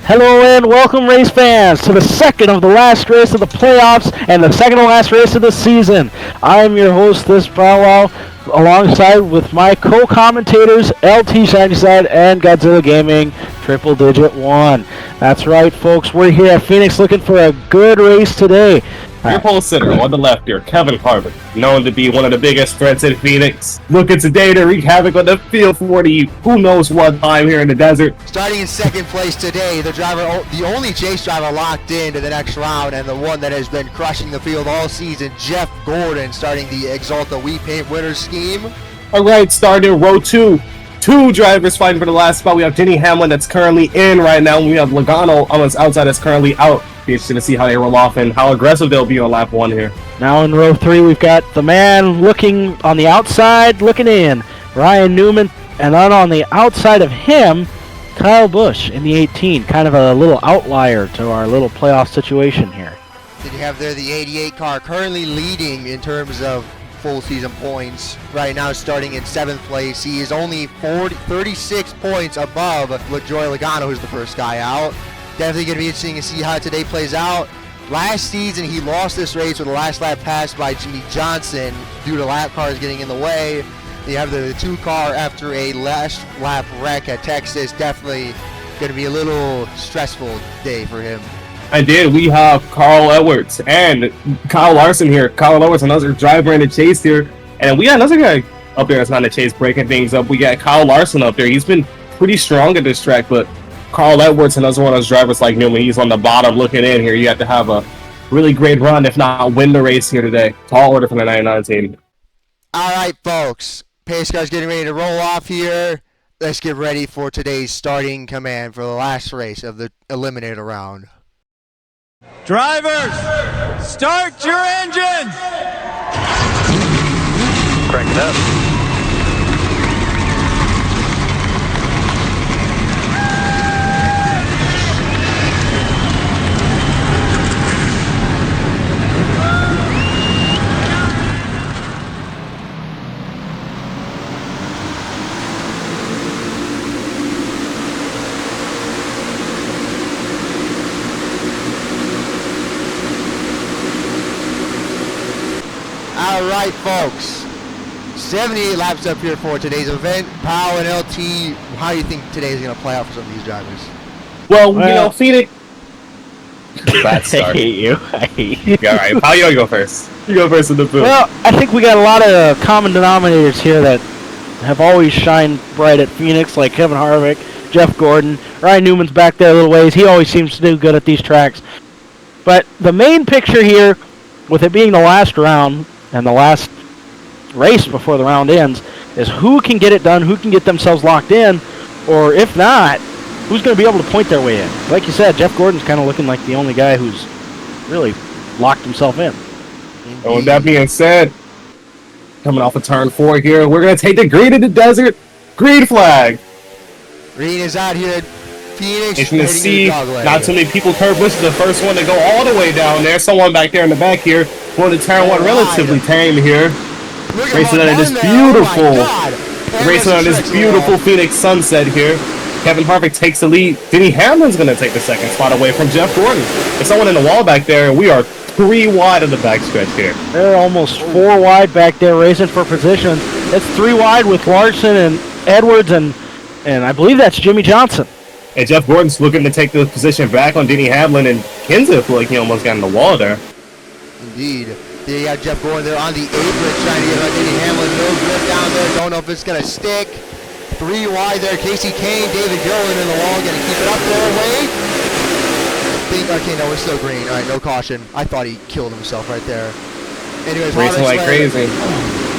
Hello and welcome, race fans, to the second of the last race of the playoffs and the second to last race of the season. I am your host, this powwow, alongside with my co-commentators, LT Shiny and Godzilla Gaming, Triple Digit 1. That's right, folks. We're here at Phoenix looking for a good race today. Your pole sitter on the left here, Kevin Harvick, known to be one of the biggest threats in Phoenix. Looking today to wreak havoc on the field for the who knows what time here in the desert. Starting in second place today, the only chase driver locked into the next round, and the one that has been crushing the field all season, Jeff Gordon, starting the Exalta We Paint Winners scheme. All right, starting row two. Two drivers fighting for the last spot. We have Denny Hamlin that's currently in right now. We have Logano on his outside that's currently out. Be interesting to see how they roll off and how aggressive they'll be on lap one here. Now in row three, we've got the man looking on the outside, looking in, Ryan Newman, and then on the outside of him, Kyle Busch in the 18. Kind of a little outlier to our little playoff situation here. Did you have there the 88 car currently leading in terms of full season points right now, starting in 7th place. He is only 36 points above LaJoy Logano, who's the first guy out. Definitely going to be interesting to see how today plays out. Last season, he lost this race with the last lap pass by Jimmie Johnson due to lap cars getting in the way. You have the 2-car after a last lap wreck at Texas. Definitely going to be a little stressful day for him. And then we have Carl Edwards and Kyle Larson here. Kyle Edwards, another driver in the chase here. And we got another guy up there that's not in the chase breaking things up. We got Kyle Larson up there. He's been pretty strong at this track, but Carl Edwards, another one of those drivers like Newman, he's on the bottom looking in here. You have to have a really great run, if not win the race here today. Tall order from the 99 team. All right, folks. Pace car's getting ready to roll off here. Let's get ready for today's starting command for the last race of the Eliminator round. Drivers, start your engines! Crank it up. All right, folks. 78 laps up here for today's event. Powell and LT, how do you think today is going to play out for some of these drivers? Well, you know, Phoenix. Bad start. I hate you. I hate you. Yeah, all right. Powell, you go first. You go first in the booth. Well, I think we got a lot of common denominators here that have always shined bright at Phoenix, like Kevin Harvick, Jeff Gordon. Ryan Newman's back there a little ways. He always seems to do good at these tracks. But the main picture here, with it being the last round and the last race before the round ends, is who can get it done, who can get themselves locked in, or if not, who's going to be able to point their way in. Like you said, Jeff Gordon's kind of looking like the only guy who's really locked himself in. And with that being said, coming off of turn 4 here, we're going to take the green in the desert. Green flag. Green is out here at Phoenix. As you can see, not too many people. Kurt Busch is the first one to go all the way down there. Someone back there in the back here going to turn 1 relatively tame here. Racing under this beautiful, racing on this beautiful Phoenix sunset here. Kevin Harvick takes the lead. Denny Hamlin's going to take the second spot away from Jeff Gordon. There's someone in the wall back there. We are 3 wide in the backstretch here. They're almost 4 wide back there racing for position. It's 3 wide with Larson and Edwards and I believe that's Jimmie Johnson. And Jeff Gordon's looking to take the position back on Denny Hamlin, and Kenseth like he almost got in the wall there. Indeed. There you got Jeff Gordon there on the apron trying to get on Denny Hamlin. No grip down there. Don't know if it's going to stick. 3 wide there. Kasey Kahne, David Gillen in the wall. Going to keep it up there. Wait. Okay, no, it's still green. All right, no caution. I thought he killed himself right there. Anyways, racing like crazy.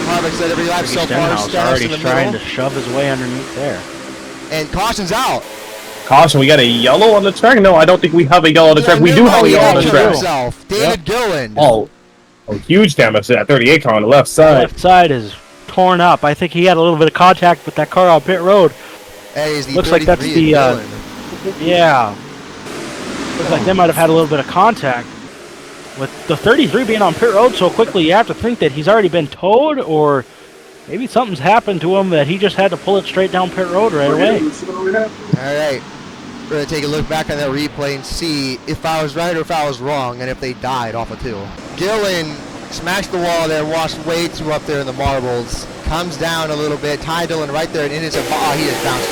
Harvick's led every lap so far. Already trying to shove his way underneath there. And caution's out. Caution, we got a yellow on the track? No, I don't think we have a yellow on the track. We do have a yellow on the track. David Gillen. Oh, huge damage to that 38 car on the left side. The left side is torn up. I think he had a little bit of contact with that car on pit road. That is the looks like that's the yeah. Looks like they might have had a little bit of contact. With the 33 being on pit road so quickly, you have to think that he's already been towed, or maybe something's happened to him that he just had to pull it straight down pit road right away. All right. We're going to take a look back on that replay and see if I was right or if I was wrong, and if they died off of 2. Gillen smashed the wall there, washed way too up there in the marbles. Comes down a little bit. Ty Dillon right there, and in his he is bounced.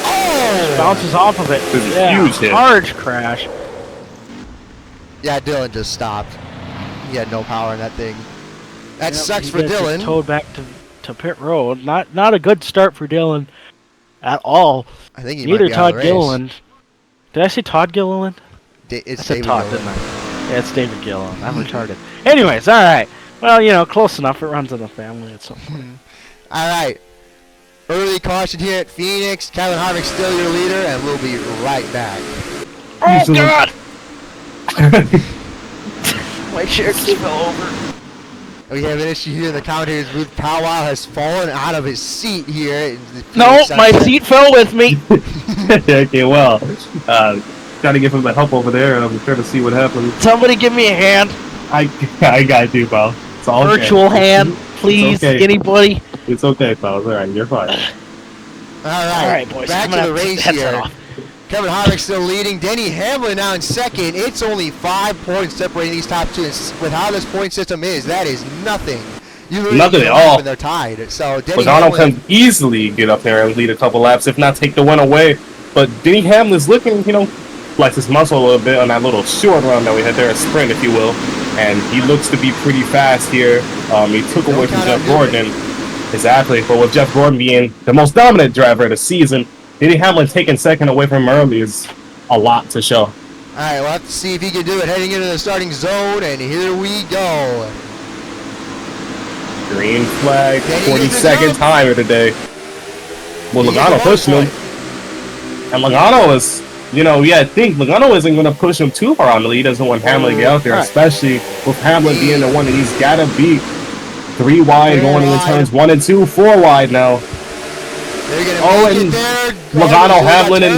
Oh! Bounces off of it. This is a huge hit. Large crash. Yeah, Dillon just stopped. He had no power in that thing. That sucks for Dillon. Dillon. Towed back to pit road. Not a good start for Dillon at all. I think he Neither might be out of Todd the race. Gilliland. Did I say Todd Gilliland? It's I said David Todd, Gilliland. didn't I? Yeah, it's David Gilliland. I'm retarded. Anyways, all right. Well, close enough. It runs in the family at some point. All right. Early caution here at Phoenix. Kevin Harvick still your leader, and we'll be right back. Oh, God! My chair just fell over. We have an issue here in the commentator's booth. Powwow has fallen out of his seat here. No, my seat fell with me. Okay, well, trying to give him the help over there. I'm trying to see what happens. Somebody give me a hand. I got you, pal. It's all Virtual okay. hand, please. Okay. Anybody? It's okay, pal. It's all right. You're fine. All right, boys. back to the race here. Kevin Harvick still leading. Denny Hamlin now in second. It's only 5 points separating these top 2. And with how this point system is, that is nothing. Nothing at all. They're tied. So Denny Logano Hamlin can easily get up there and lead a couple laps, if not take the win away. But Denny Hamlin's looking, flex his muscle a little bit on that little short run that we had there, a sprint, if you will. And he looks to be pretty fast here. He took away from Jeff Gordon. Exactly. But with Jeff Gordon being the most dominant driver of the season, Denny Hamlin taking second away from him early is a lot to show. All right, we'll have to see if he can do it heading into the starting zone, and here we go. Green flag, 42nd time of the day. Well, Logano pushed him. And Logano is, I think Logano isn't going to push him too far on the lead. He doesn't want Hamlin to get out there, especially with Hamlin being the one that he's got to beat. 3 wide going into turns 1 and 2, 4 wide now. And Logano, Hamlin, and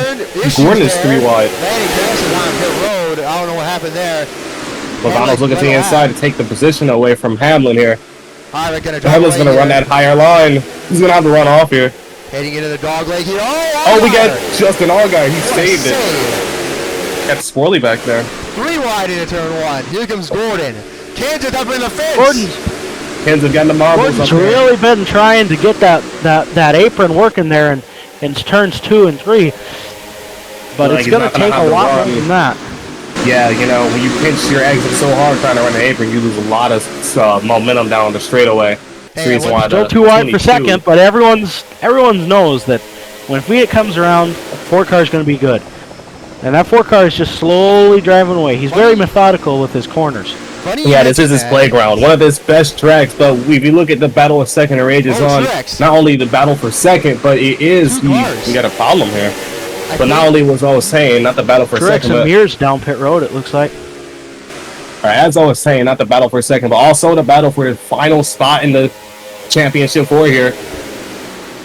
Gordon is 3 wide. I don't know what happened there. Logano's looking to the inside to take the position away from Hamlin here. Hamlin's going to run that higher line. He's going to have to run off here. Heading into the dog leg here. We got Justin Allgaier. He saved it. Got Sporley back there. 3 wide into turn 1. Here comes Gordon. Kenseth up in the fence. Kenseth got the marbles. Gordon's really been trying to get that apron working there in turns 2 and 3. But it's going to take a lot more than that. Yeah, when you pinch your exit so hard trying to run the apron, you lose a lot of momentum down the straightaway. Still 2 wide for second, but everyone knows that when Fiat comes around, 4 car is going to be good. And that 4 car is just slowly driving away. He's very methodical with his corners. Yeah, this is his playground, one of his best tracks. But if you look at the battle of second and is on, not only the battle for second, but it is we got a problem here. But not only was I was saying, not the battle for second, but Mears down pit road, it looks like. All right, as I was saying, not the battle for second, but also the battle for the final spot in the championship 4 here.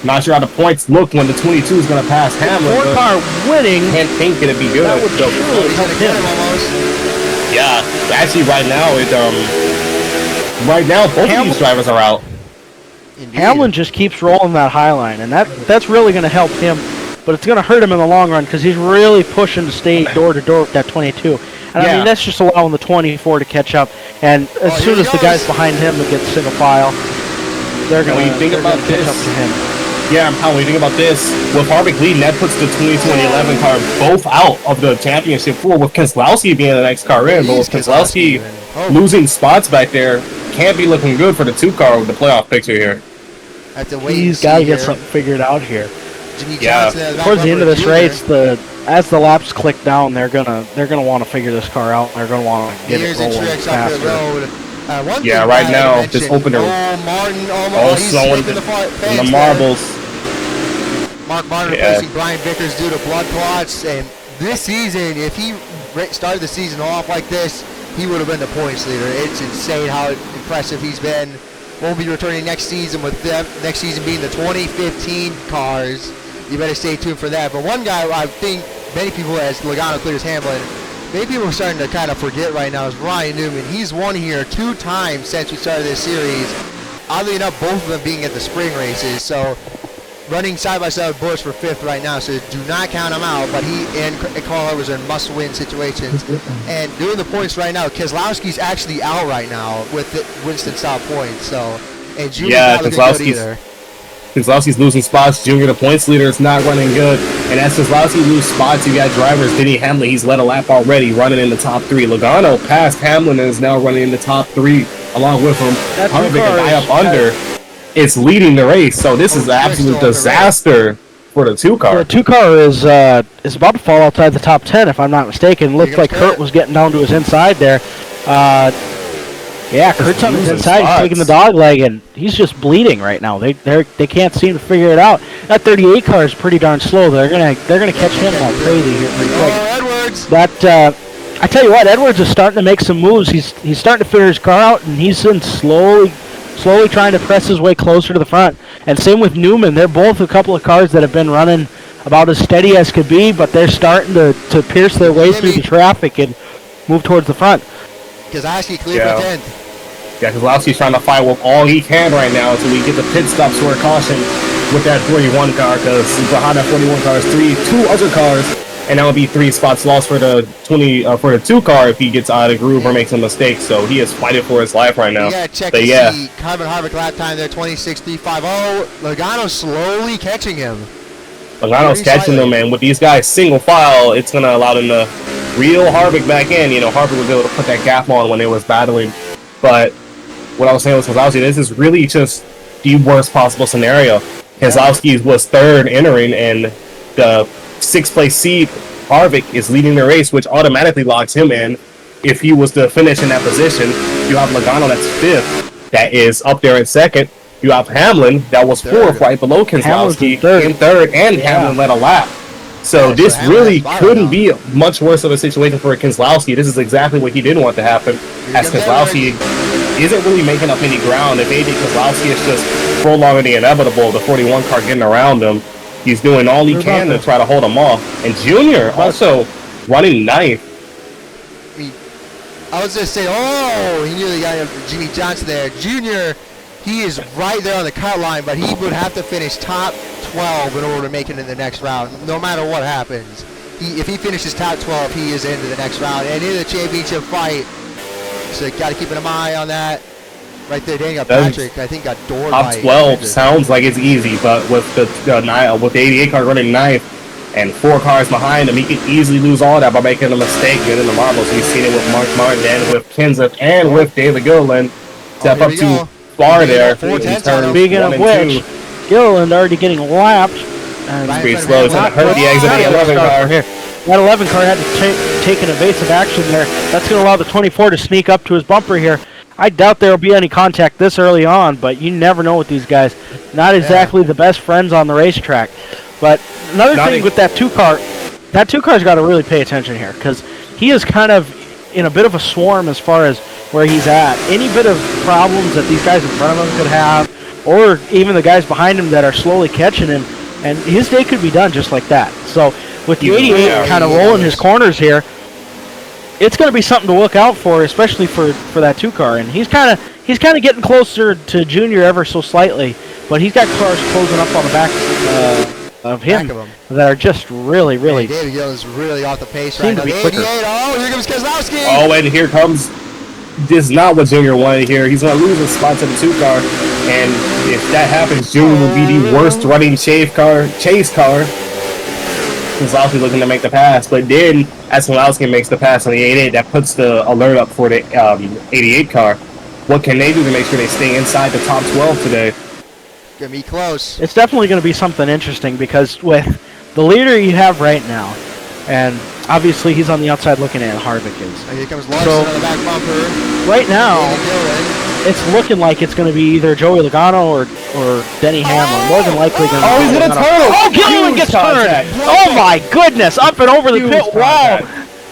Not sure how the points look when the 22 is going to pass Hamlin. 4 car winning. Can't think it'd be good. That would surely help him. Yeah, actually, right now, both of these drivers are out. Indeed. Hamlin just keeps rolling that high line, and that's really going to help him. But it's going to hurt him in the long run because he's really pushing to stay door to door with that 22. And I mean, that's just allowing the 24 to catch up. And as soon as the guys behind him that get single file, they're going to catch up to him. Yeah, how we think about this. With Harvick leading, that puts the 22 and 11 car both out of the championship 4, with Keselowski being the next car in. But with Keselowski losing spots back there, can't be looking good for the 2 car with the playoff picture here. He's got to get something figured out here. Jimmie Johnson, towards the end of this race, as the laps click down, they're gonna want to figure this car out. They're gonna want to get it rolling faster. Right now, this opener slowing in the marbles. Mark Martin replacing Brian Vickers due to blood clots, and this season, if he started the season off like this, he would have been the points leader. It's insane how impressive he's been. Won't be returning next season, with them next season being the 2015 cars. You better stay tuned for that. But one guy I think many people, as Logano clears Hamlin, maybe we're starting to kind of forget right now, is Ryan Newman. He's won here 2 times since we started this series. Oddly enough, both of them being at the spring races. So running side by side with Busch for 5th right now, so do not count him out. But he and Carl Edwards are in must-win situations. And doing the points right now, Keselowski's actually out right now with the Winston style points. So, and Junior's not looking good either. Keselowski's losing spots. Junior, the points leader, is not running good. And as Keselowski loses spots, you got drivers. Denny Hamlin, he's led a lap already, running in the top 3. Logano passed Hamlin and is now running in the top 3 along with him. Harvick, a guy up under, is leading the race. So this is an absolute disaster for the 2-car. The 2-car is about to fall outside the top 10, if I'm not mistaken. Looks like Kurt was getting down to his inside there. Yeah, Kurt's on his inside. He's taking the dog leg, and he's just bleeding right now. They can't seem to figure it out. That 38 car is pretty darn slow. They're gonna catch him like crazy here pretty quick. Edwards. That I tell you what, Edwards is starting to make some moves. He's starting to figure his car out, and he's been slowly trying to press his way closer to the front. And same with Newman. They're both a couple of cars that have been running about as steady as could be, but they're starting to pierce their way through the traffic and move towards the front. Keselowski clear for 10th. Yeah, Keselowski's trying to fight with all he can right now until we get the pit stops for a caution with that 41 car, because behind that 41 car is two other cars, and that would be 3 spots lost for the 2 car if he gets out of the groove or makes a mistake. So he is fighting for his life right now. Yeah, check to see Harvick lap time there, 26.350. Logano's slowly catching him. Logano's catching them, and with these guys single file, it's going to allow them to reel Harvick back in. You know, Harvick was able to put that gap on when they was battling, but what I was saying was Keselowski, this is really just the worst possible scenario. Keselowski was 3rd entering, and the 6th place seed, Harvick, is leading the race, which automatically locks him in. If he was to finish in that position, you have Logano, that's 5th, that is up there in 2nd. You have Hamlin, that was 4th, right below Keselowski, in 3rd, and Hamlin led a lap. So this really couldn't be much worse of a situation for Keselowski. This is exactly what he didn't want to happen, as Keselowski isn't really making up any ground. If anything, Keselowski is just prolonging the inevitable, the 41 car getting around him. He's doing all he can to try to hold him off. And Junior also running 9th. I was just saying, he nearly got Jimmie Johnson there. Junior, he is right there on the cut line, but he would have to finish top 12 in order to make it in the next round, no matter what happens. If he finishes top 12, he is into the next round and in the championship fight. So got to keep an eye on that. Right there, Daniel Patrick, I think, got door top 12 sounds like it's easy, but with the 88 car running 9th and 4 cars behind him, he could easily lose all that by making a mistake getting the marbles. We've seen it with Mark Martin and with Kenseth and with David Gilliland. Step up too far there. Speaking of which, Gilliland already getting lapped. And pretty slow. It's going to hurt the exit of the 11 car here. That 11 car had to take an evasive action there. That's going to allow the 24 to sneak up to his bumper here. I doubt there will be any contact this early on, but you never know with these guys. Not exactly the best friends on the racetrack. But another thing with that 2 car, that 2 car's got to really pay attention here, because he is kind of in a bit of a swarm as far as where he's at. Any bit of problems that these guys in front of him could have, or even the guys behind him that are slowly catching him, and his day could be done just like that. So with the 88 kind of rolling his corners here, it's going to be something to look out for, especially for that 2 car. And he's kind of getting closer to Junior ever so slightly, but he's got cars closing up on the back of him that are just really. David Gilliland's really off the pace right now. 88. Oh, here comes Keselowski. Oh, and here comes. This is not what Junior wanted here. He's going to lose his spot to the 2 car, and if that happens, Junior will be the worst running chase car. Keselowski looking to make the pass, but then as Keselowski makes the pass on the 88, that puts the alert up for the 88 car. What can they do to make sure they stay inside the top 12 today? Gonna be close. It's definitely going to be something interesting, because with the leader you have right now, and obviously he's on the outside looking at Harvick is. And here comes Larson on the back bumper. Right now, it's looking like it's going to be either Joey Logano or Denny Hamlin. More than likely going to be he's going to turn. Oh, Gilliland gets turned. Oh, my goodness. Up and over the pit wall.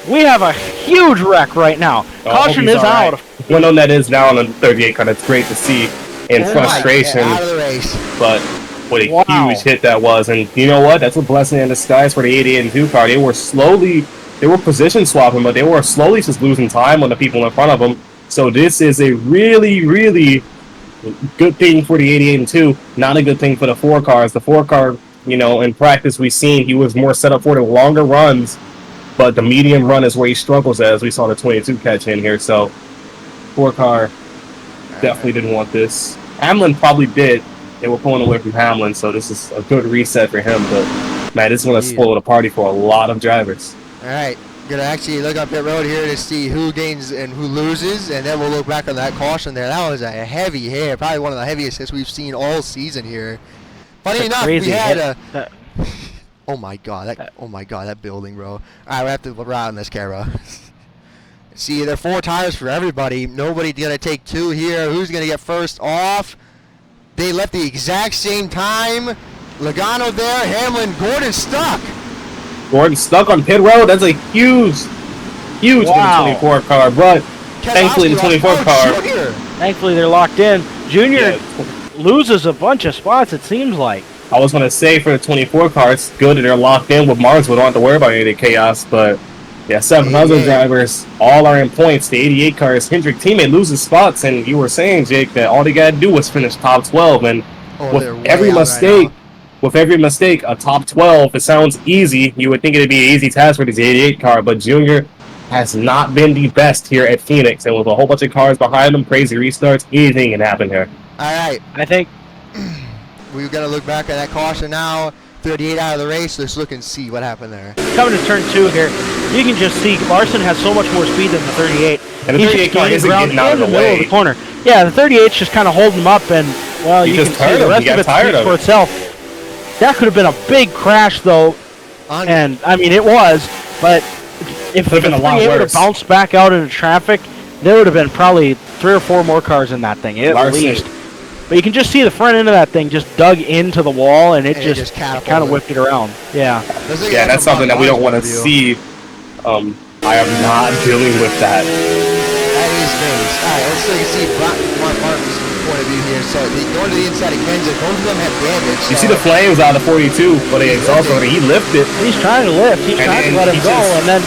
We have a huge wreck right now. Caution is out. One of them that is down on the 38 car. That's great to see in frustration. Out of the race. But what a huge hit that was. And you know what? That's a blessing in disguise for the 88 and 2 car. They were position swapping, but they were slowly just losing time on the people in front of them. So this is a really Good thing for the 88 and 2, not a good thing for the 4 cars. The 4 car, you know, in practice we've seen he was more set up for the longer runs, but the medium run is where he struggles as we saw the 22 catch in here. So 4 car definitely didn't want this. Hamlin probably did. They were pulling away from Hamlin, so this is a good reset for him. But man, this is going to spoil the party for a lot of drivers. All right, gonna actually look up pit road here to see who gains and who loses, and then we'll look back on that caution there. That was a heavy hit, probably one of the heaviest hits we've seen all season here. Funny enough, we had a. Oh my god! That building, bro. All right, we have to ride on this camera. See, there are 4 tires for everybody. Nobody gonna take 2 here. Who's gonna get first off? They left the exact same time. Logano there, Hamlin, Gordon stuck. Gordon stuck on pit road. That's a huge for the 24 car, but thankfully the 24 car. Thankfully they're locked in. Junior loses a bunch of spots, it seems like. I was going to say for the 24 car, it's good that they're locked in with Mars. We don't have to worry about any of the chaos, but yeah, 7 other drivers all are in points. The 88 car is Hendrick teammate loses spots, and you were saying, Jake, that all they got to do was finish top 12, and with every mistake, a top 12, it sounds easy. You would think it'd be an easy task for this 88 car, but Junior has not been the best here at Phoenix, and with a whole bunch of cars behind him, crazy restarts, anything can happen here. All right. I think we've got to look back at that caution now. 38 out of the race. Let's look and see what happened there. Coming to turn 2 here, you can just see Larson has so much more speed than the 38. And the 38 car isn't getting out of the way. Of the corner. Yeah, the 38's just kind of holding him up, and well, you can see the rest of it speaks for itself. That could have been a big crash, though, and I mean it was. But if the 38 would have bounced back out into traffic, there would have been probably 3 or 4 more cars in that thing at least. But you can just see the front end of that thing just dug into the wall, and it just kind of whipped it around. Yeah. Yeah, that's something that we don't want to see. I am not dealing with that. That is nice. All right, let's see Martin's point of view here. So going to the inside of Kenseth, both of them have damage. You see the flames out of the 42, but the exhaust motor, he lifted. He's trying to lift. He's trying to let him go, and then.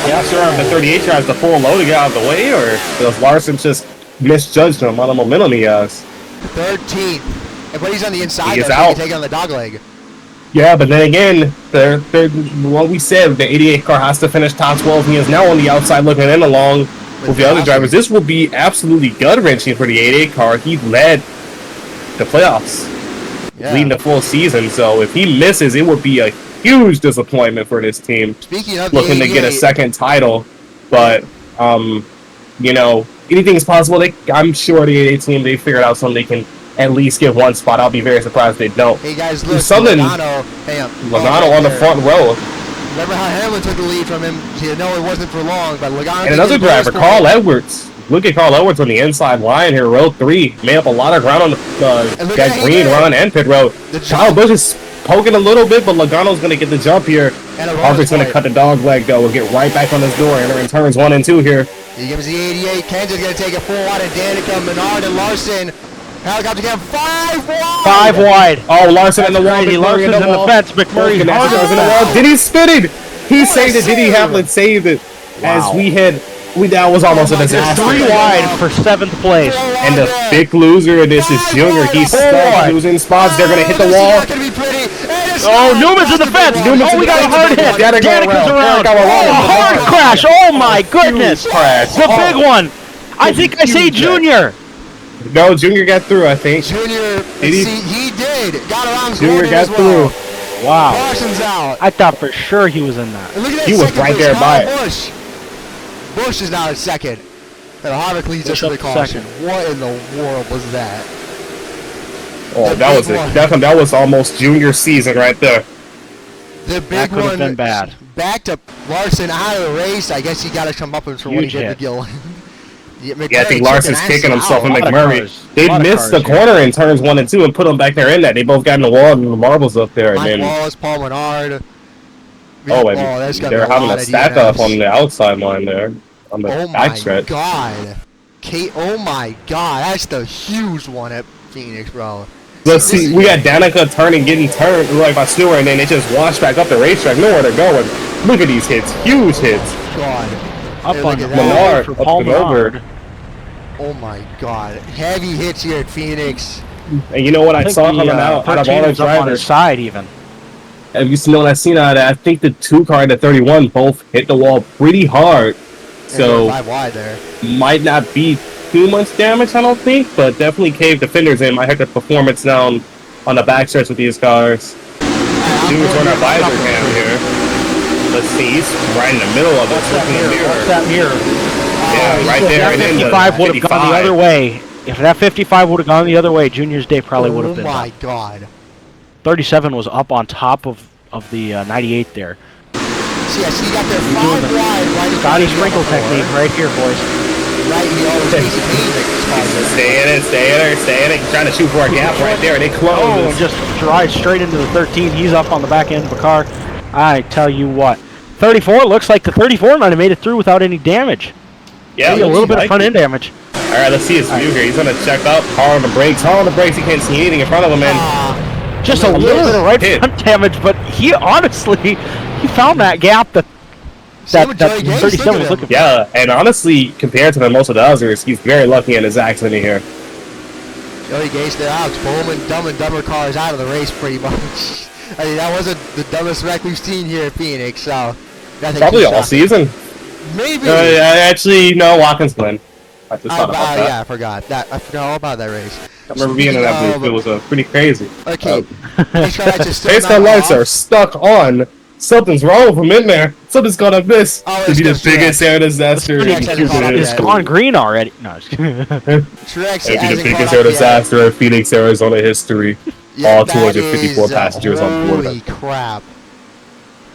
I'm not sure if the 38 tries to full low to get out of the way, or does Larson just misjudged him on the momentum he has. 13th. And when he's on the inside, he's out. Take on the dog leg. Yeah, but then again, what we said, the 88 car has to finish top 12. He is now on the outside looking in along with the other drivers. This will be absolutely gut-wrenching for the 88 car. He led the playoffs, leading the full season. So if he misses, it would be a huge disappointment for this team. Speaking of looking to get a second title, but you know, anything is possible. I'm sure the 88 team, they figured out something they can at least get one spot. I'll be very surprised if they don't. Hey guys, look, Logano on the front row. Remember how Hamlin took the lead from him? You know it wasn't for long, but Logano. And another driver, Carl Edwards. Look at Carl Edwards on the inside line here, row 3. Made up a lot of ground on that green run and pit road. Kyle Busch is poking a little bit, but Logano's going to get the jump here. Harvick's going to cut the dog leg, though. We'll get right back on his door. Entering turns 1 and 2 here. He gives the 88. Kenseth's going to take a 4 wide of Danica, Menard, and Larson. Helicopter cam 5 wide. 5 wide. Oh, Larson in the wall. Larson's in the fence. McMurray's in the wall. Diddy spinning. He saved it. Diddy Hamlin saved it. As we had. That was almost a disaster. 3 wide for 7th place. And the big loser of this is Junior. He's stuck losing spots. They're going to hit the wall. Oh, Newman's in the fence. We got a hard hit. Danica's around. Oh, a hard crash. Oh, my goodness. The big one. I think I say Junior. No, Junior got through, I think. Junior, he did. Got around Junior got through. Wow. Larson's out. I thought for sure he was in that. He was right there by it. Busch is now at second. And Harvick leads us to the caution. What in the world was that? Oh, that was almost Junior season right there. The big one. That could have been bad. Backed up Larson out of the race. I guess he got to come up with what he did to Gill. Yeah, I think Larson's kicking himself in McMurray. They missed the corner in turns 1 and 2 and put them back there in that. They both got in the wall and the marbles up there. Mike Wallace, Paul Menard. They're having a stack up on the outside line there. On the back stretch. Oh my god, that's the huge one at Phoenix, bro. Let's see, we got Danica getting turned like by Stewart, and then they just washed back up the racetrack. Nowhere to go. And look at these hits, huge hits. God. Up on Menard, up and over. Oh my God. Heavy hits here at Phoenix. And you know what I saw coming out of all the up on his drivers? side even. Have you seen what I've seen out of that? I think the 2 car and the 31 both hit the wall pretty hard. So 5 wide there. might not be too much damage, I don't think, but definitely caved the fenders in. Might hurt the performance down on the backstretch with these cars. Stewart's on our visor cam here. Let's see, he's right in the middle of it. What's that mirror? Yeah, right there. If And that into 55 would have gone the other way. If that 55 would have gone the other way, Junior's day probably would have been. Oh my God. 37 was up on top of the 98 there. See, I see you got their 5 wide right. Scotty sprinkle technique right here, boys. Right, he always makes it easy. Stay in it. Trying to shoot for a gap right there, and it closes. Oh, just drives straight into the 13. He's up on the back end of the car. I tell you what. 34 looks like the 34 might have made it through without any damage. Yeah, maybe a little bit of front end damage. All right, let's see his view here. He's going to check up. Hard on the brakes. He can't see anything in front of him, and just a little bit of right front damage, but he honestly, he found that gap that 37 was looking for. Yeah, and honestly, compared to most of the others, he's very lucky in his accident here. Joey Gase, they're out. Bowman, Dumb and Dumber cars out of the race pretty much. I mean, that wasn't the dumbest wreck we've seen here at Phoenix, so probably all season. Maybe. Actually, no, Watkins win. I just thought about that. Yeah, I forgot that. I forgot all about that race. I remember being in that booth. It was pretty crazy. Okay. Pace car lights are stuck on. Something's wrong with him in there. Something's gonna miss to be the biggest air disaster. It's gone green already. No, it's Truex it'd be the biggest air disaster in Phoenix, Arizona history. All 254 passengers on board. Holy crap.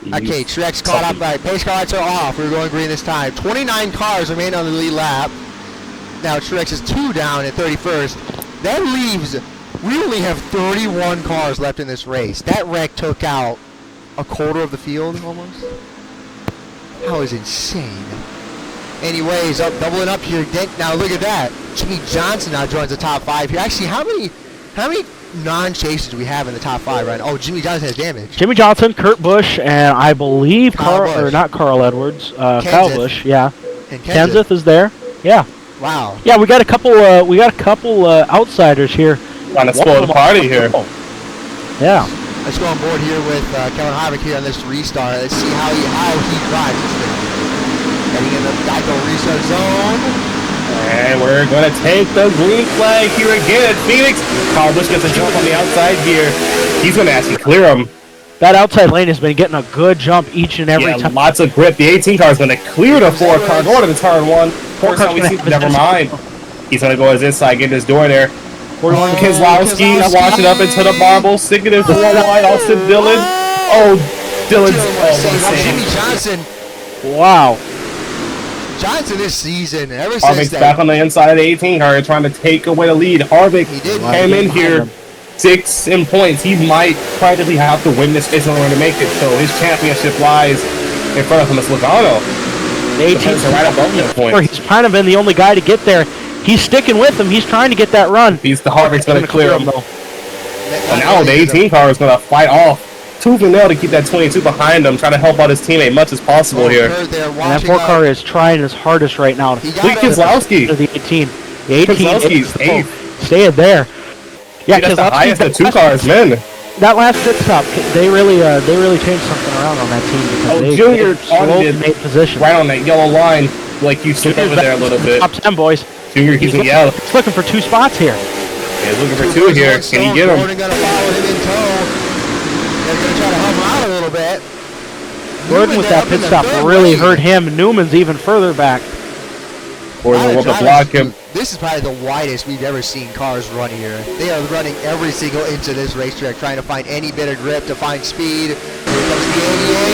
Okay, Truex caught up. Right, pace car lights are off. We're going green this time. 29 cars remain on the lead lap. Now Truex is 2 down at 31st. That leaves, we only have 31 cars left in this race. That wreck took out a quarter of the field almost. That was insane. Anyways, doubling up here. Now look at that. Jimmie Johnson now joins the top 5 here. Actually, how many non-chases do we have in the top 5 right now? Oh, Jimmie Johnson has damage. Jimmie Johnson, Kurt Busch, and I believe Carl Edwards, Kyle Busch. Yeah. And Kenseth is there. Yeah. Wow. Yeah, we got a couple outsiders here. Trying to spoil the party here. Yeah. Let's go on board here with Kevin Harvick here on this restart. Let's see how he drives this thing. Getting in the Geico restart zone. And we're going to take the green flag here again at Phoenix. Kyle Busch gets a jump on the outside here. He's going to actually clear him. That outside lane has been getting a good jump each and every time. Lots of grip. The 18 car is going to clear the 4 car, go to the turn 1. Never mind. He's going to go his inside, get his door there. Keselowski washing up into the marble, sticking it 4 wide. Austin Dillon. Oh, Dillon's. Jimmie Johnson. Wow. Johnson this season, ever since Harvick's back on the inside of the 18 car, trying to take away the lead. Harvick came in here 6 in points. He might practically have to win this race in order to make it. So his championship lies in front of him as Logano. The 18's right above him points. He's kind of been the only guy to get there. He's sticking with him. He's trying to get that run. The Harvick's going to clear him though. And now the 18 car is going to fight off tooth and nail to keep that 22 behind him, trying to help out his teammate much as possible here. And that 4 car is trying his hardest right now. Look at Keselowski. The 18. The 18 Keselowski's 8th. Stay there. Yeah, that's the highest the 2 cars, men. That last pit stop, they really changed something around on that team because Junior slowly made position right on that yellow line, like you slip over there a little bit. Top 10, boys. Junior, he's looking for 2 spots here. Yeah, he's looking for 2 here. Can he get him? Gordon going to follow him in tow. They're going to try to hum him out a little bit. Gordon with that pit stop really hurt him. Newman's even further back. Gordon will block him. This is probably the widest we've ever seen cars run here. They are running every single inch of this racetrack, trying to find any bit of grip, to find speed. Here comes the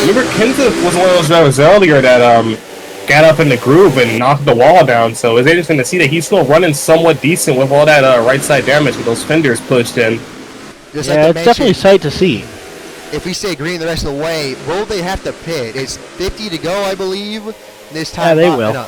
88. Remember, Kenseth was one of those drivers earlier that got up in the groove and knocked the wall down. So it's interesting to see that he's still running somewhat decent with all that right side damage with those fenders pushed in. It's definitely a sight to see. If we stay green the rest of the way, will they have to pit? It's 50 to go, I believe. This time, yeah, they will.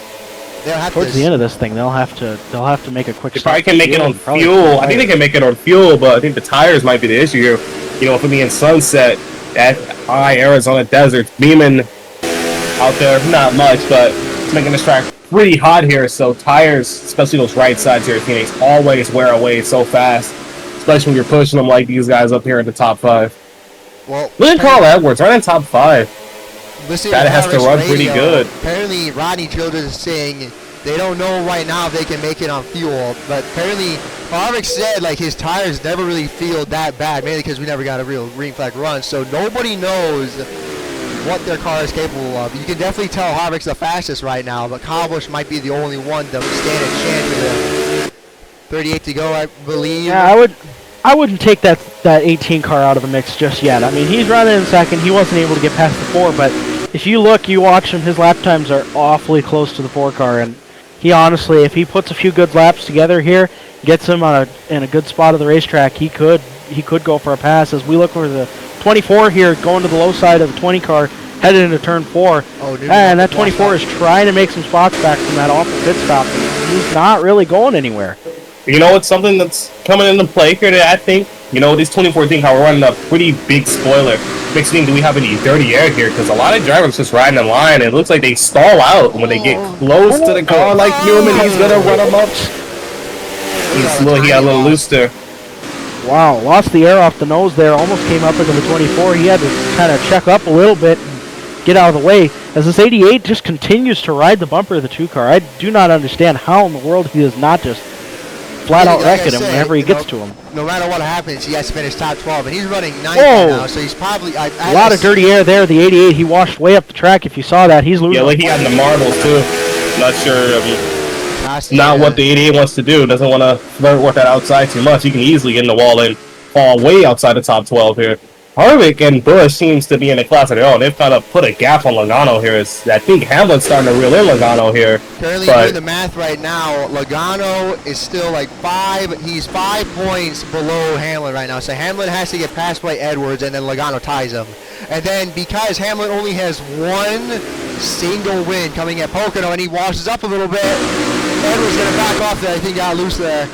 They'll have Towards the end of this thing, they'll have to make a quick. They probably can make it on fuel. I think they can make it on fuel, but I think the tires might be the issue here. You know, for being sunset at high Arizona desert, beaming out there, not much, but it's making this track pretty hot here, so tires, especially those right sides here at Phoenix, always wear away so fast, especially when you're pushing them like these guys up here in the top 5. Well, look at Carl Edwards right in top 5. That has to run pretty good. Apparently, Rodney Childers is saying they don't know right now if they can make it on fuel, but apparently Harvick said like his tires never really feel that bad, mainly because we never got a real green flag run, so nobody knows what their car is capable of. You can definitely tell Harvick's the fastest right now, but Kyle Busch might be the only one to stand a chance with it. 38 to go, I believe. Yeah, I wouldn't take that 18 car out of the mix just yet. I mean, he's running in second. He wasn't able to get past the 4, but if you look, you watch him, his lap times are awfully close to the 4 car, and he honestly, if he puts a few good laps together here, gets him in a good spot of the racetrack, he could go for a pass. As we look for the 24 here, going to the low side of the 20 car, headed into turn 4, and that 24 is trying to make some spots back from that awful pit stop. He's not really going anywhere. You know, it's something that's coming into play here that I think, you know, this 2014 car, we're running a pretty big spoiler. Makes me think, do we have any dirty air here? Because a lot of drivers just riding in line, and it looks like they stall out when they get close to the car like Newman. He's going to run them up. He got a little loose there. Wow, lost the air off the nose there, almost came up into the 24. He had to kind of check up a little bit and get out of the way. As this 88 just continues to ride the bumper of the 2 car, I do not understand how in the world he does not just flat out wrecking him whenever he gets to him. No matter what happens, he has to finish top 12, and he's running 9th right now, so he's probably... A lot of dirty air there. The 88, he washed way up the track. If you saw that, he's losing. Yeah, like he had in the marbles, too. Not sure. I mean, not what the 88 wants to do. Doesn't want to flirt with that outside too much. He can easily get in the wall and fall way outside the top 12 here. Harvick and Busch seems to be in a class of their own. They've kind of put a gap on Logano here. I think Hamlin's starting to reel in Logano here. Currently doing the math right now, Logano is still like 5. He's 5 points below Hamlin right now. So Hamlin has to get passed by Edwards, and then Logano ties him. And then because Hamlin only has 1 single win coming at Pocono, and he washes up a little bit, Edwards going to back off there. I think got loose there.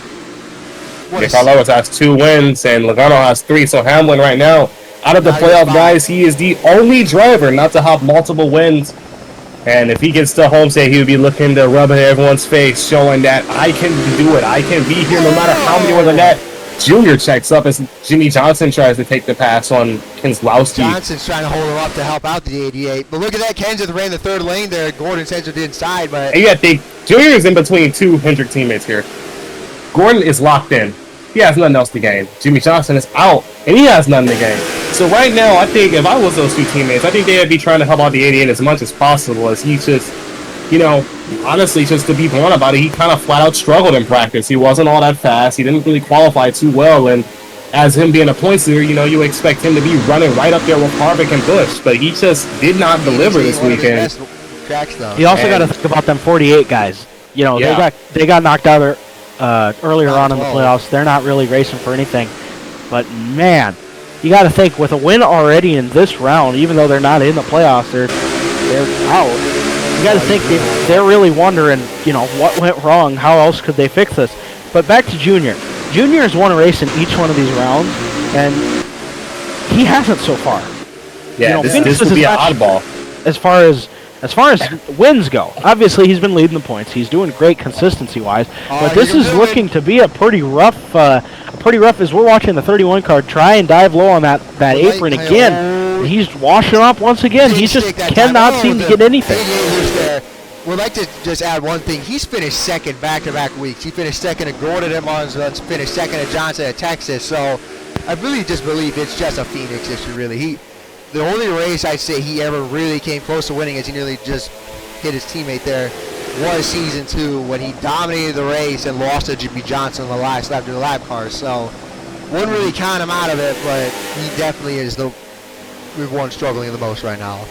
Carl Edwards has 2 wins, and Logano has 3. So Hamlin right now, out of the playoff guys, he is the only driver not to have multiple wins. And if he gets to Homestead, he would be looking to rub it in everyone's face, showing that I can do it. I can be here no matter how many wins on that. Junior checks up as Jimmie Johnson tries to take the pass on Keselowski. Johnson's trying to hold him up to help out the 88. But look at that. Kenseth ran the 3rd lane there. Gordon censored inside. But and you got to think, Junior is in between 2 Hendrick teammates here. Gordon is locked in. He has nothing else to gain. Jimmie Johnson is out, and he has nothing to gain. So right now, I think if I was those 2 teammates, I think they would be trying to help out the 88 as much as possible, as he just, you know, honestly, just to be blunt about it, he kind of flat out struggled in practice. He wasn't all that fast. He didn't really qualify too well, and as him being a points leader, you know, you expect him to be running right up there with Harvick and Busch, but he just did not deliver this weekend. You also got to think about them 48 guys. You know, they got knocked out earlier on in the playoffs. They're not really racing for anything. But, man, you got to think, with a win already in this round, even though they're not in the playoffs, they're out. You got to think they're really wondering, you know, what went wrong? How else could they fix this? But back to Junior. Junior has won a race in each one of these rounds, and he hasn't so far. Yeah, you know, this would be an oddball. As far as wins go, obviously he's been leading the points. He's doing great consistency-wise, but this is looking to be a pretty rough as we're watching the 31 car try and dive low on that apron again. He's washing up once again. He just cannot seem to get anything. We'd like to just add one thing. He's finished second back-to-back weeks. He finished second at Gordon at Monza, finished second at Johnson at Texas. So I really just believe it's just a Phoenix issue, really. The only race I'd say he ever really came close to winning, as he nearly just hit his teammate there, was season 2 when he dominated the race and lost to Jimmie Johnson on the last lap to the lap car. So wouldn't really count him out of it, but he definitely is the one struggling the most right now.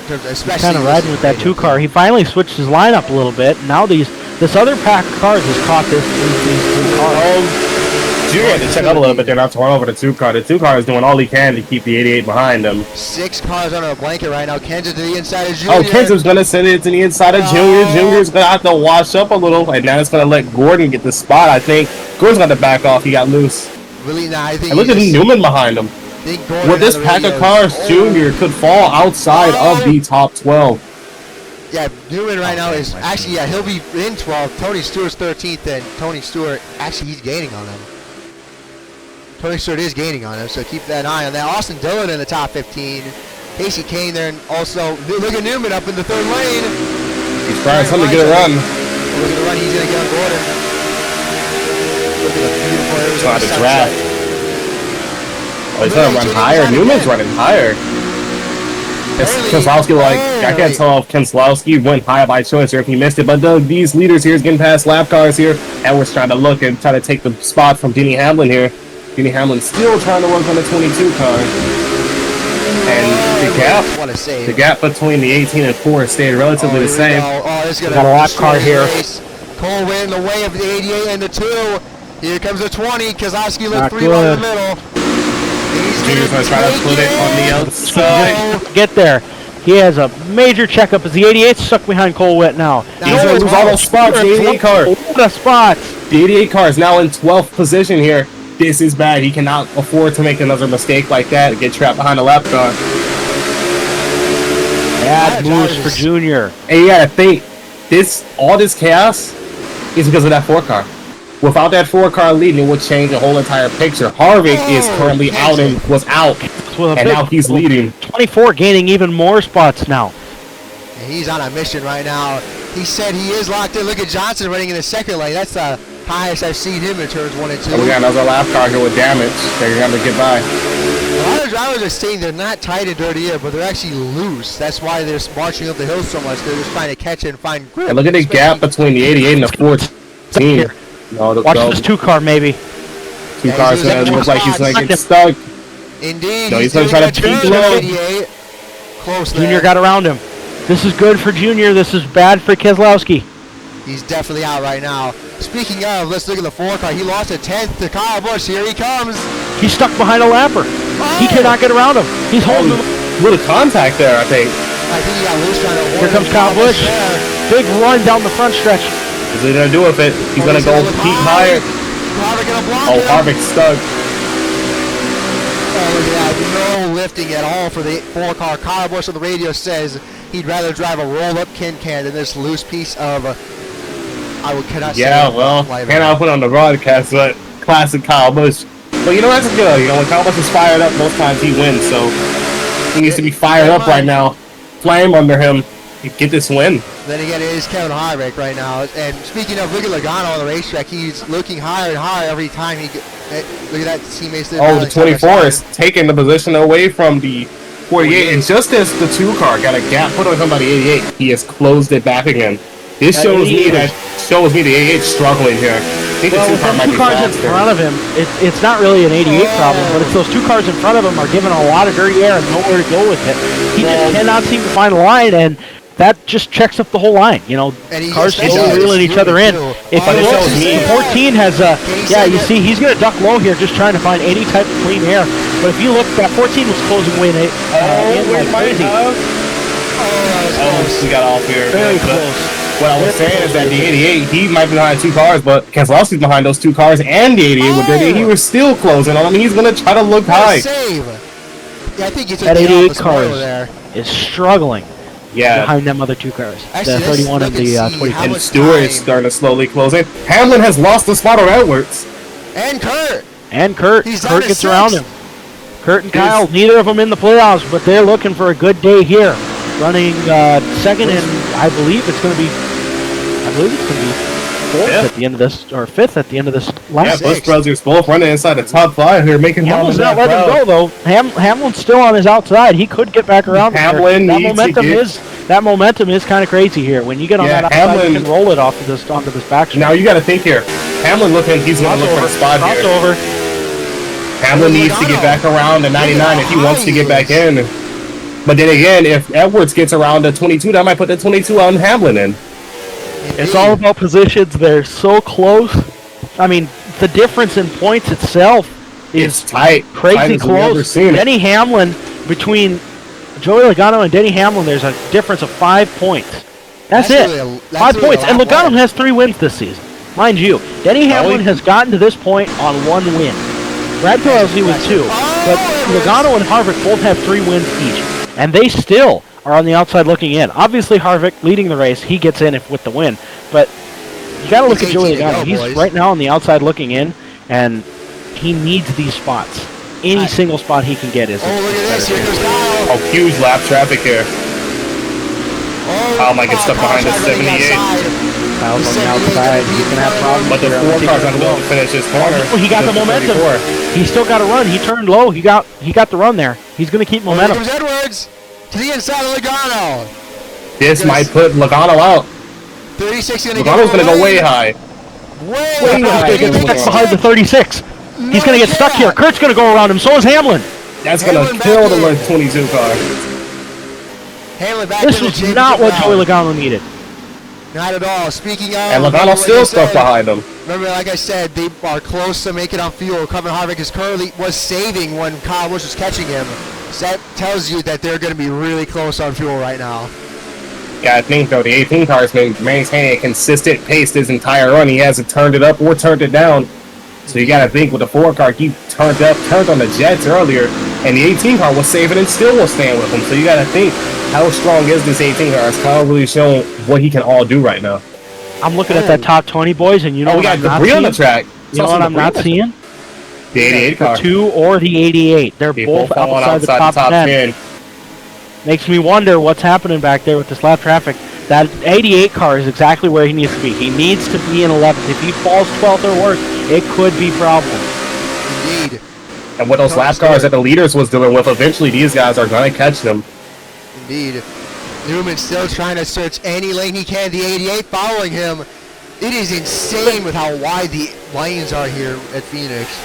Especially kind of riding with that 2 car. He finally switched his lineup a little bit. Now this other pack of cars has caught these 2 cars. Junior had to check out a little bit there, not to run over the 2 car. The 2 car is doing all he can to keep the 88 behind him. 6 cars under a blanket right now. Kenseth to the inside of Junior. Oh, Kenseth's going to send it to the inside of Junior. Junior's going to have to wash up a little, and now it's going to let Gordon get the spot, I think. Gordon's got to back off. He got loose. Really, I think. And look at Newman behind him. With this pack of cars, Junior could fall outside of the top 12. Yeah, Newman right now is actually, yeah, he'll be in 12th. Tony Stewart's 13th, and Tony Stewart, actually, he's gaining on him. Tony Stewart is gaining on him, so keep that eye on that. Austin Dillon in the top 15. Kasey Kahne there, and also, look at Newman up in the 3rd lane. He's trying something to get a run. Look at the run he's going to get on Gordon. Look at the beautiful It's not a sunset. draft. Oh, he's going to run higher. Newman's running higher. Keselowski, like, I can't tell if Keselowski went high by choice or if he missed it, but these leaders here is getting past lap cars here. Edwards trying to look and try to take the spot from Denny Hamlin here. Denny Hamlin still trying to work on the 22 car. And the gap between the 18 and 4 stayed relatively the same. We got a lap car here. Cole went in the way of the 88 and the 2. Here comes the 20. Keselowski left 3 good. in the middle. Junior's going to try to split it on the outside. Get there. He has a major checkup as the 88 stuck behind Cole Witt now. He's going to lose all those spots. The 88 car. The spots. The 88 car is now in 12th position here. This is bad. He cannot afford to make another mistake like that and get trapped behind a lap car. Bad moves for Junior. And you gotta think, all this chaos is because of that 4 car. Without that 4 car leading, it would change the whole entire picture. Harvick is currently out and was out, and now he's leading. 24 gaining even more spots now. And he's on a mission right now. He said he is locked in. Look at Johnson running in the 2nd lane. That's the highest I've seen him in turns 1 and 2. And we got another lap car here with damage. They're going to get by. A lot of drivers are saying they're not tight and dirty here, but they're actually loose. That's why they're marching up the hill so much. They're just trying to catch it and find grip. And look at the gap between the 88 and the 14. No, Watch this 2 car maybe. 2 cars going to look like he's going to get stuck. Indeed. No, he's going to try to peek low. Close there. Junior got around him. This is good for Junior. This is bad for Keselowski. He's definitely out right now. Speaking of, let's look at the 4 car. He lost a 10th to Kyle Busch. Here he comes. He's stuck behind a lapper. He cannot get around him. He's holding him. Little contact there, I think. I think he got loose trying to. Here comes Kyle Busch. Big run down the front stretch. What's he going to do with it? He's going to go peak higher. Harvick gonna block him. Harvick's stuck. Oh, look at that. No lifting at all for the 4 car. Kyle Busch on the radio says he'd rather drive a roll-up can than this loose piece of cannot say. Yeah, well, cannot put on the broadcast, but classic Kyle Busch. But you know, that's good. You know, when Kyle Busch is fired up, most times he wins, so he needs to be fired up right now. Flame under him. Get this win. Then again, it is Kevin Harvick right now. And speaking of, look at Logano on the racetrack. He's looking higher and higher every time he look at that teammates. Oh, the 24 is taking the position away from the 48. And just as the 2 car got a gap put on him by the 88, he has closed it back again. This shows me the 88 struggling here. I think the 2 car might be cars in front of him, it's not really an 88 problem, but it's those 2 cars in front of him are giving a lot of dirty air and nowhere to go with it. He just cannot seem to find a line, and that just checks up the whole line. You know, cars slowly reeling each other in. If you look, the 14 has you see he's going to duck low here, just trying to find any type of clean air. But if you look, that 14 was closing way in like crazy. We got off here. Very close. What I was saying is that the 88, he might be behind 2 cars, but Keselowski's behind those 2 cars and the 88 with 38. He was still closing on him. He's going to try to look high. Save. Yeah, I think that 88 car is struggling behind them other 2 cars. Actually, the 31 and the 20. And Stewart is starting to slowly close in. Hamlin has lost the spot on Edwards. And Kurt. Kurt gets around him. Kurt and Kyle, neither of them in the playoffs, but they're looking for a good day here. Running 2nd, and I believe it's going to be 4th at the end of this, or 5th at the end of this last. Yeah, Busch brothers both running inside the top 5 here, making Hamlin's not letting him go though. Hamlin's still on his outside. He could get back around. Hamlin that momentum is kind of crazy here. When you get on that outside, you can roll it off of this onto this back stretch. Now you got to think here. Hamlin he's going to look for a spot here. Crossover. Hamlin needs to get back around the 99 if he wants to get back in. But then again, if Edwards gets around the 22, that might put the 22 on Hamlin in. It's all about positions. They're so close. I mean, the difference in points itself is tight. Crazy close. Denny Hamlin, between Joey Logano and Denny Hamlin, there's a difference of 5 points. That's it. 5 points. And Logano has 3 wins this season. Mind you, Denny Hamlin has gotten to this point on 1 win. Brad Keselowski with 2. But Logano and Harvick both have 3 wins each. And they still are on the outside looking in. Obviously, Harvick leading the race, he gets in with the win. But you got to look at Joey Logano. He's right now on the outside looking in, and he needs these spots. Any single spot he can get is. Oh, look at this! Here goes Kyle. Oh, huge lap traffic here. Kyle might get stuck behind the 78. Kyle's on the outside. He's going to have problems. But the 4 car's not going to finish this corner. Oh, he got the momentum. 34. He still got to run. He turned low. He got the run there. He's going to keep momentum. Here comes Edwards to the inside of Logano. This might put Logano out. 36 going to Logano's going to go way high. Way high. He's going to get stuck behind the 36. He's going to get stuck here. Kurt's going to go around him. So is Hamlin. That's going to kill the 22 car. This was not what Joey Logano needed. Not at all. Speaking of... And Logano's still stuck behind him. Remember, like I said, they are close to making on fuel. Kevin Harvick is currently saving when Kyle Busch was catching him. So that tells you that they're going to be really close on fuel right now. Yeah, I think, though, the 18 car has been maintaining a consistent pace this entire run. He hasn't turned it up or turned it down. So you got to think with the 4 car, he turned on the Jets earlier, and the 18 car was saving and still was staying with him. So you got to think, how strong is this 18 car? It's Kyle really showing what he can all do right now. I'm looking at that top 20, boys, and you know we what got debris on the track. You know what I'm not seeing? The 88 car. The 2 or the 88. They're both outside the top 10. Makes me wonder what's happening back there with this lap traffic. That 88 car is exactly where he needs to be. He needs to be in 11th. If he falls 12th or worse, it could be problems. Indeed. And what those lap cars that the leaders was dealing with, eventually these guys are going to catch them. Indeed. Newman still trying to search any lane he can. The 88 following him. It is insane with how wide the lanes are here at Phoenix.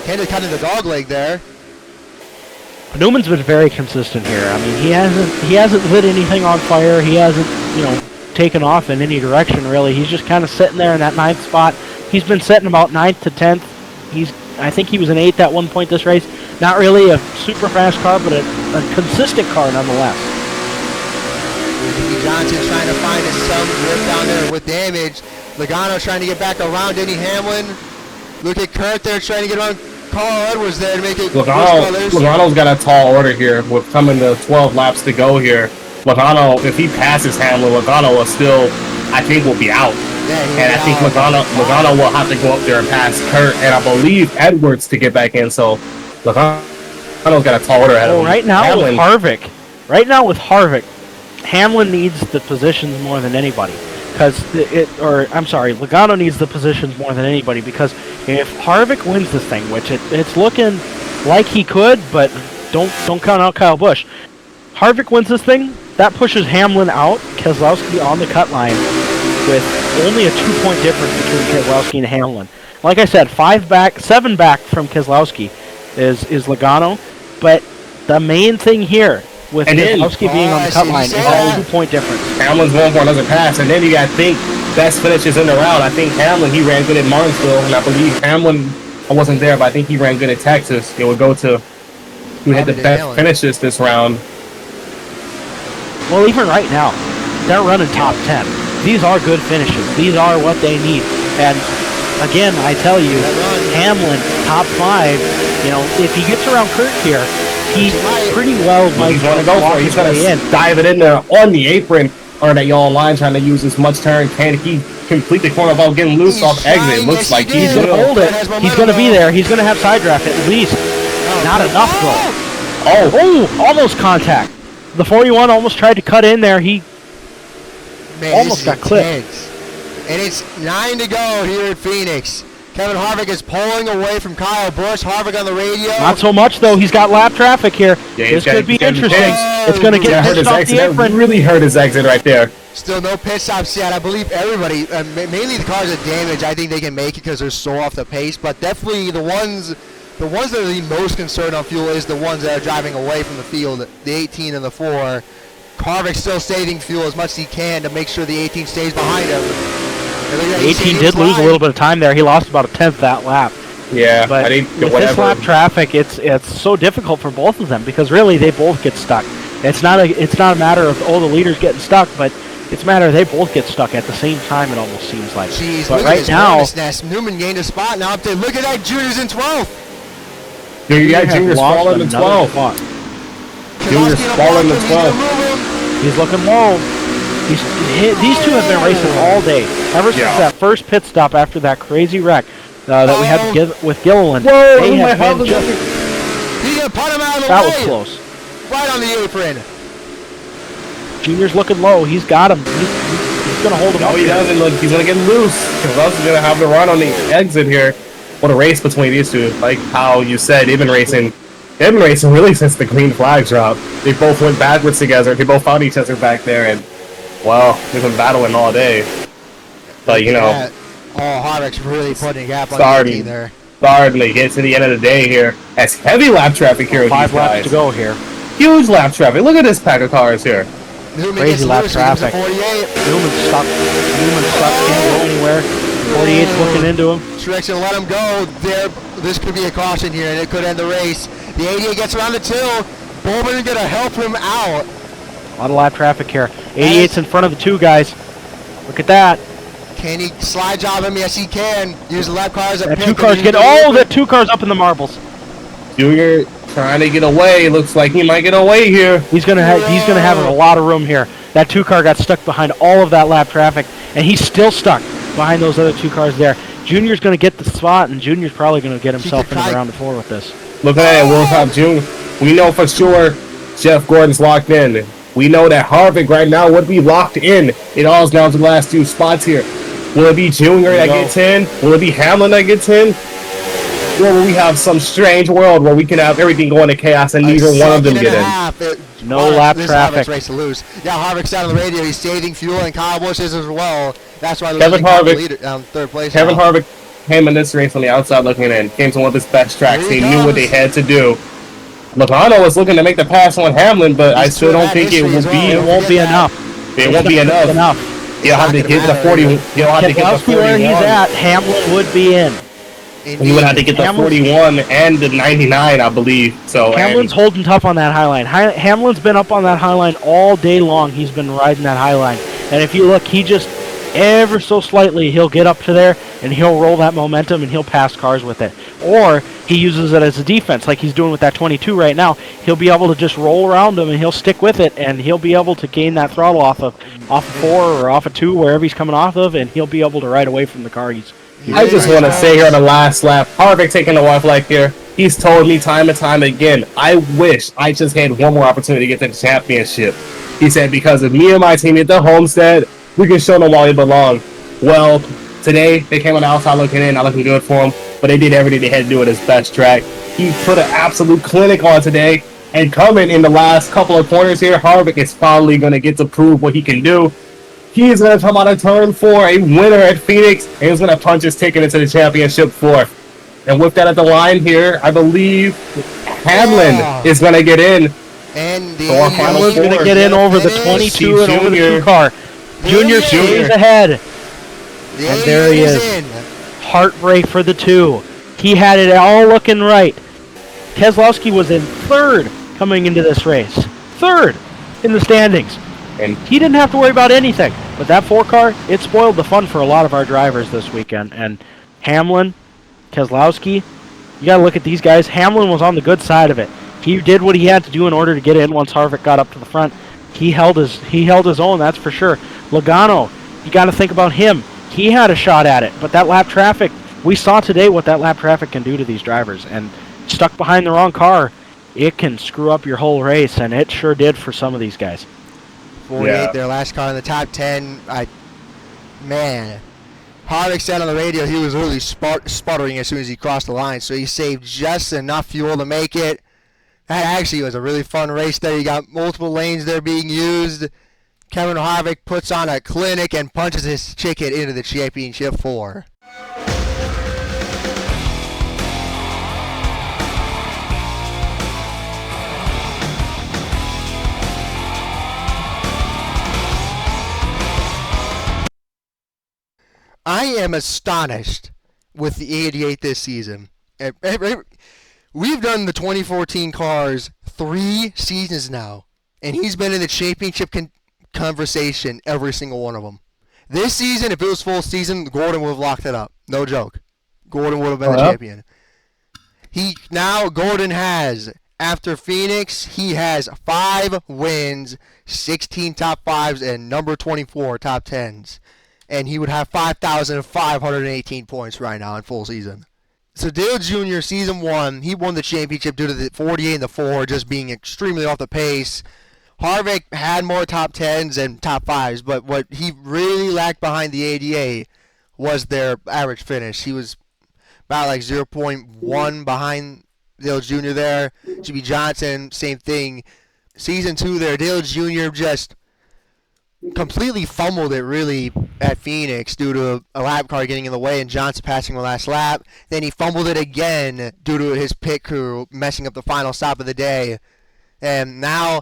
Kind of the dog leg there. Newman's been very consistent here. I mean, he hasn't lit anything on fire. He hasn't, taken off in any direction really. He's just kind of sitting there in that 9th spot. He's been sitting about 9th to 10th. I think he was an 8th at one point this race. Not really a super fast car, but a consistent car nonetheless. Jimmie Johnson trying to find some grip down there with damage. Logano trying to get back around Denny Hamlin. Look at Kurt there trying to get on Carl Edwards there to make it. Logano's got a tall order here with coming to 12 laps to go here. Logano, if he passes Hamlin, Logano will still, I think, will be out. And I think Logano will have to go up there and pass Kurt, and I believe Edwards to get back in. So Logano's got a tall order ahead of him. Right now with Harvick, Hamlin needs the positions more than anybody. Logano needs the positions more than anybody, because if Harvick wins this thing, which it's looking like he could, but don't count out Kyle Busch. Harvick wins this thing, that pushes Hamlin out, Keselowski on the cut line, with only a 2-point difference between Keselowski and Hamlin. Like I said, 7 back from Keselowski is Logano, but the main thing here with Keselowski being on the cut line is a 2-point difference. Hamlin's going for another pass, and then you got to think best finishes in the round. I think Hamlin, he ran good at Martinsville, and I believe Hamlin, I wasn't there, but I think he ran good at Texas. It would go to who had the best finishes this round. Well, even right now, they're running top 10. These are good finishes. These are what they need. And again, I tell you, Hamlin, top 5, if he gets around Kurt here, he pretty well might He's going to go for it. He's going to dive it in there on the apron, or that y'all line trying to use as much turn. Can he complete the corner without getting loose off exit? It looks like he's going to hold it. He's going to be there. He's going to have side draft at least. Not enough, though. Oh, almost contact. The 41 almost tried to cut in there. He almost got clipped. And it's 9 to go here at Phoenix. Kevin Harvick is pulling away from Kyle Busch. Harvick on the radio. Not so much, though. He's got lap traffic here. Yeah, this could be interesting. It's going to get pitched off the apron. That really hurt his exit right there. Still no pit stops yet. I believe everybody, mainly the cars that damage, I think they can make it because they're so off the pace. But definitely the ones that are the most concerned on fuel is the ones that are driving away from the field, the 18 and the 4. Harvick still saving fuel as much as he can to make sure the 18 stays behind him. The 18 did lose a little bit of time there. He lost about a 10th that lap. Yeah, but with this lap traffic, it's so difficult for both of them because really they both get stuck. It's not a matter of the leaders getting stuck, but it's a matter they both get stuck at the same time. It almost seems like. Jeez, but right now, Newman gained a spot now up there. Look at that, Junior's in 12th. Yeah, Junior's falling to 12. Junior's falling to 12. He's looking low. These two have been racing all day. Ever since that first pit stop after that crazy wreck that we had with Gilliland. Whoa, they have been He's going to put him out of the that way. was close. Right on the apron. Junior's looking low. He's got him. He's going to hold him up. No, he doesn't. Look, he's going to get loose. Keselowski's going to have the run on the exit here. What a race between these two. Like how you said, they've been racing really since the green flag drop. They both went backwards together. They both found each other back there, and, well, they've been battling all day. But, you know. Harvick's really putting a gap on the there. Starting to get to the end of the day here. That's heavy lap traffic here. 5 laps to go here. Huge lap traffic. Look at this pack of cars here. Newman Crazy lap traffic. 48. Newman stuck. Can't go anywhere. 48's looking into him. Truex gonna let him go. This could be a caution here, and it could end the race. The 88 gets around the 2. Bowman gonna help him out. A lot of lap traffic here. 88's in front of the 2 guys. Look at that. Can he slide job him? Yes, he can. Use the lap cars. That 2 cars get. Oh, that 2 cars up in the marbles. Junior trying to get away. Looks like he might get away here. He's gonna have a lot of room here. That 2 car got stuck behind all of that lap traffic, and he's still stuck behind those other 2 cars there. Junior's gonna get the spot, and Junior's probably gonna get himself into round 4 with this. Look at that, World Cup Junior. We know for sure Jeff Gordon's locked in. We know that Harvick right now would be locked in. It all is down to the last 2 spots here. Will it be Junior that gets in? Will it be Hamlin that gets in? Or will we have some strange world where we can have everything going to chaos and neither one of them get in? No lap traffic. Race to lose. Yeah, Harvick's down on the radio. He's saving fuel, and Kyle Busch is as well. That's why Kevin Harvick, third place. Kevin Harvick came in this race on the outside looking in. Came to one of his best tracks. He knew what they had to do. Logano was looking to make the pass on Hamlin, but I still don't think it will be. It won't be enough. It won't be enough. He'll have to get the 40. He'll have to get the 41. Where he's at, Hamlin would be in. He would have to get the 41 and the 99, I believe. So Hamlin's holding tough on that high line. Hamlin's been up on that high line all day long. He's been riding that high line. And if you look, he just ever so slightly, he'll get up to there and he'll roll that momentum and he'll pass cars with it. Or he uses it as a defense like he's doing with that 22 right now. He'll be able to just roll around him and he'll stick with it and he'll be able to gain that throttle off of 4 or off of 2, wherever he's coming off of, and he'll be able to ride away from the car he's I just want to say here on the last lap, Harvick taking the white flag here. He's told me time and time again, I wish I just had one more opportunity to get to the championship. He said, because if me and my team at the Homestead, we can show them why we belong. Well, today they came on the outside looking in, not looking good for him, but they did everything they had to do at his best track. He put an absolute clinic on today, and coming in the last couple of corners here, Harvick is finally going to get to prove what he can do. He is going to come out of turn 4, a winner at Phoenix, and he's going to punch his ticket into the championship 4. And with that at the line here, I believe Hamlin is going to get in. And Hamlin's going to get in over the 22 and over the 2 car. Junior stays ahead. And there he is. Heartbreak for the 2. He had it all looking right. Keselowski was in 3rd coming into this race. 3rd in the standings. And he didn't have to worry about anything. But that 4 car, it spoiled the fun for a lot of our drivers this weekend. And Hamlin, Keselowski, you got to look at these guys. Hamlin was on the good side of it. He did what he had to do in order to get in once Harvick got up to the front. He held his own, that's for sure. Logano, you got to think about him. He had a shot at it. But that lap traffic, we saw today what that lap traffic can do to these drivers. And stuck behind the wrong car, it can screw up your whole race. And it sure did for some of these guys. 48, their last car in the top 10. Man, Harvick said on the radio he was really sputtering as soon as he crossed the line, so he saved just enough fuel to make it. That actually was a really fun race there. You got multiple lanes there being used. Kevin Harvick puts on a clinic and punches his ticket into the championship 4. I am astonished with the 88 this season. We've done the 2014 cars 3 seasons now, and he's been in the championship conversation every single one of them. This season, if it was full season, Gordon would have locked it up. No joke. Gordon would have been the champion. Gordon has after Phoenix, he has 5 wins, 16 top 5s, and number 24 top 10s. And he would have 5,518 points right now in full season. So Dale Jr., season 1, he won the championship due to the 48 and the 4 just being extremely off the pace. Harvick had more top 10s and top 5s, but what he really lacked behind the ADA was their average finish. He was about like 0.1 behind Dale Jr. there. Jimmie Johnson, same thing. Season 2 there, Dale Jr. just completely fumbled it really at Phoenix due to a lap car getting in the way and Johnson passing the last lap. Then he fumbled it again due to his pit crew messing up the final stop of the day. And now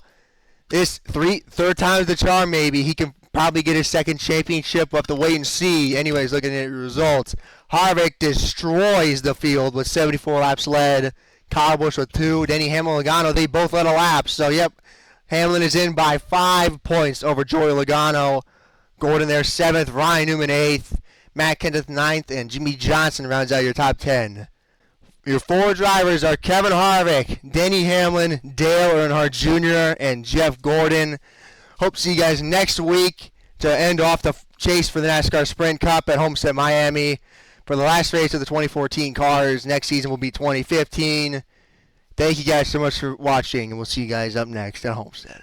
this third time's the charm maybe. He can probably get his second championship. We'll have to wait and see. Anyways, looking at the results, Harvick destroys the field with 74 laps led. Kyle Busch with 2. Denny Hamlin, Logano, they both led a lap. So, yep, Hamlin is in by 5 points over Joey Logano. Gordon there 7th. Ryan Newman 8th. Matt Kenseth 9th. And Jimmie Johnson rounds out your top 10. Your 4 drivers are Kevin Harvick, Denny Hamlin, Dale Earnhardt Jr., and Jeff Gordon. Hope to see you guys next week to end off the chase for the NASCAR Sprint Cup at Homestead, Miami. For the last race of the 2014 cars, next season will be 2015. Thank you guys so much for watching, and we'll see you guys up next at Homestead.